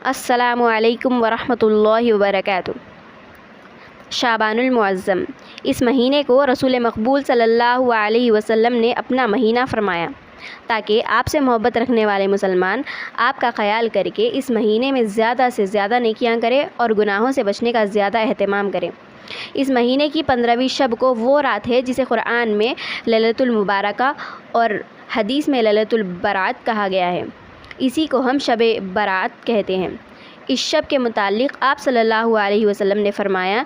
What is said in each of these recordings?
السلام علیکم ورحمۃ اللہ وبرکاتہ۔ شعبان المعظم، اس مہینے کو رسول مقبول صلی اللہ علیہ وسلم نے اپنا مہینہ فرمایا تاکہ آپ سے محبت رکھنے والے مسلمان آپ کا خیال کر کے اس مہینے میں زیادہ سے زیادہ نیکیاں کریں اور گناہوں سے بچنے کا زیادہ اہتمام کریں۔ اس مہینے کی 15ویں شب کو وہ رات ہے جسے قرآن میں لیلۃ المبارکہ اور حدیث میں لیلۃ البرات کہا گیا ہے۔ اسی کو ہم شب برات کہتے ہیں۔ اس شب کے متعلق آپ صلی اللہ علیہ وسلم نے فرمایا،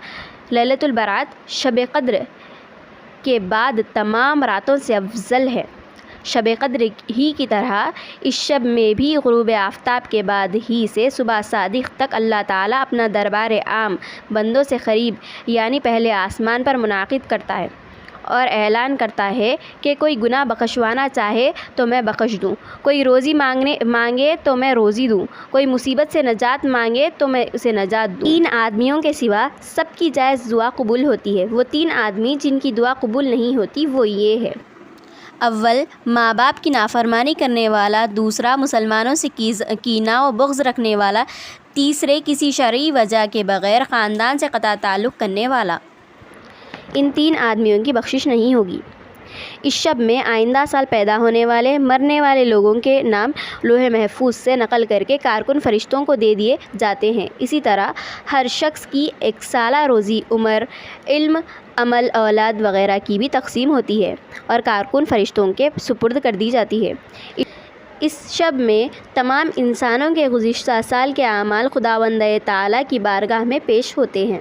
لیلۃ البرات شب قدر کے بعد تمام راتوں سے افضل ہے۔ شب قدر ہی کی طرح اس شب میں بھی غروب آفتاب کے بعد ہی سے صبح صادق تک اللہ تعالیٰ اپنا دربار عام بندوں سے قریب یعنی پہلے آسمان پر منعقد کرتا ہے اور اعلان کرتا ہے کہ کوئی گناہ بخشوانا چاہے تو میں بخش دوں، کوئی روزی مانگے تو میں روزی دوں، کوئی مصیبت سے نجات مانگے تو میں اسے نجات دوں۔ 3 آدمیوں کے سوا سب کی جائز دعا قبول ہوتی ہے۔ وہ 3 آدمی جن کی دعا قبول نہیں ہوتی وہ یہ ہے: اول، ماں باپ کی نافرمانی کرنے والا; دوسرا، مسلمانوں سے کینہ و بغض رکھنے والا; تیسرے، کسی شرعی وجہ کے بغیر خاندان سے قطع تعلق کرنے والا۔ ان 3 آدمیوں کی بخشش نہیں ہوگی۔ اس شب میں آئندہ سال پیدا ہونے والے مرنے والے لوگوں کے نام لوح محفوظ سے نقل کر کے کارکن فرشتوں کو دے دیے جاتے ہیں۔ اسی طرح ہر شخص کی 1 سالہ روزی، عمر، علم، عمل، اولاد وغیرہ کی بھی تقسیم ہوتی ہے اور کارکن فرشتوں کے سپرد کر دی جاتی ہے۔ اس شب میں تمام انسانوں کے گزشتہ سال کے اعمال خداوند تعالیٰ کی بارگاہ میں پیش ہوتے ہیں۔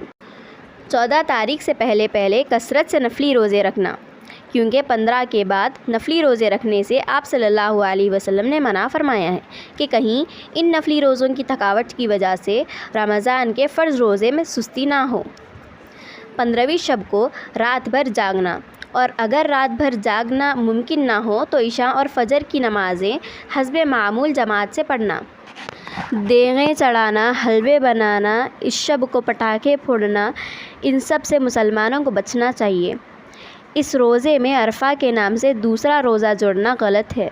14 تاریخ سے پہلے کثرت سے نفلی روزے رکھنا، کیونکہ 15 کے بعد نفلی روزے رکھنے سے آپ صلی اللہ علیہ وسلم نے منع فرمایا ہے کہ کہیں ان نفلی روزوں کی تھکاوٹ کی وجہ سے رمضان کے فرض روزے میں سستی نہ ہو۔ 15ویں شب کو رات بھر جاگنا، اور اگر رات بھر جاگنا ممکن نہ ہو تو عشاء اور فجر کی نمازیں حسب معمول جماعت سے پڑھنا۔ دیگیں چڑھانا، حلوے بنانا، اس شب کو پٹاخے پھوڑنا، ان سب سے مسلمانوں کو بچنا چاہیے۔ اس روزے میں عرفہ کے نام سے دوسرا روزہ جوڑنا غلط ہے۔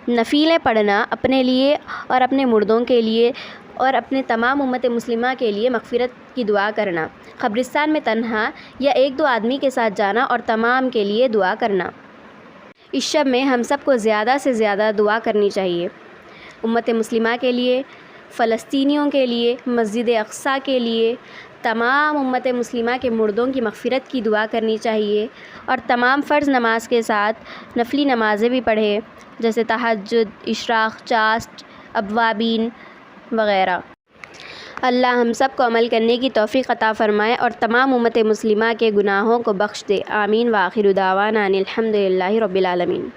نفلیں پڑھنا، اپنے لیے اور اپنے مردوں کے لیے اور اپنے تمام امت مسلمہ کے لیے مغفرت کی دعا کرنا، قبرستان میں تنہا یا 1-2 آدمی کے ساتھ جانا اور تمام کے لیے دعا کرنا۔ اس شب میں ہم سب کو زیادہ سے زیادہ دعا کرنی چاہیے۔ امت مسلمہ کے لیے، فلسطینیوں کے لیے، مسجد اقصیٰ کے لیے، تمام امت مسلمہ کے مردوں کی مغفرت کی دعا کرنی چاہیے، اور تمام فرض نماز کے ساتھ نفلی نمازیں بھی پڑھیں جیسے تہجد، اشراق، چاشت، اوابین وغیرہ۔ اللہ ہم سب کو عمل کرنے کی توفیق عطا فرمائے اور تمام امت مسلمہ کے گناہوں کو بخش دے۔ آمین۔ وآخر دعوانا ان الحمد للہ رب العالمین۔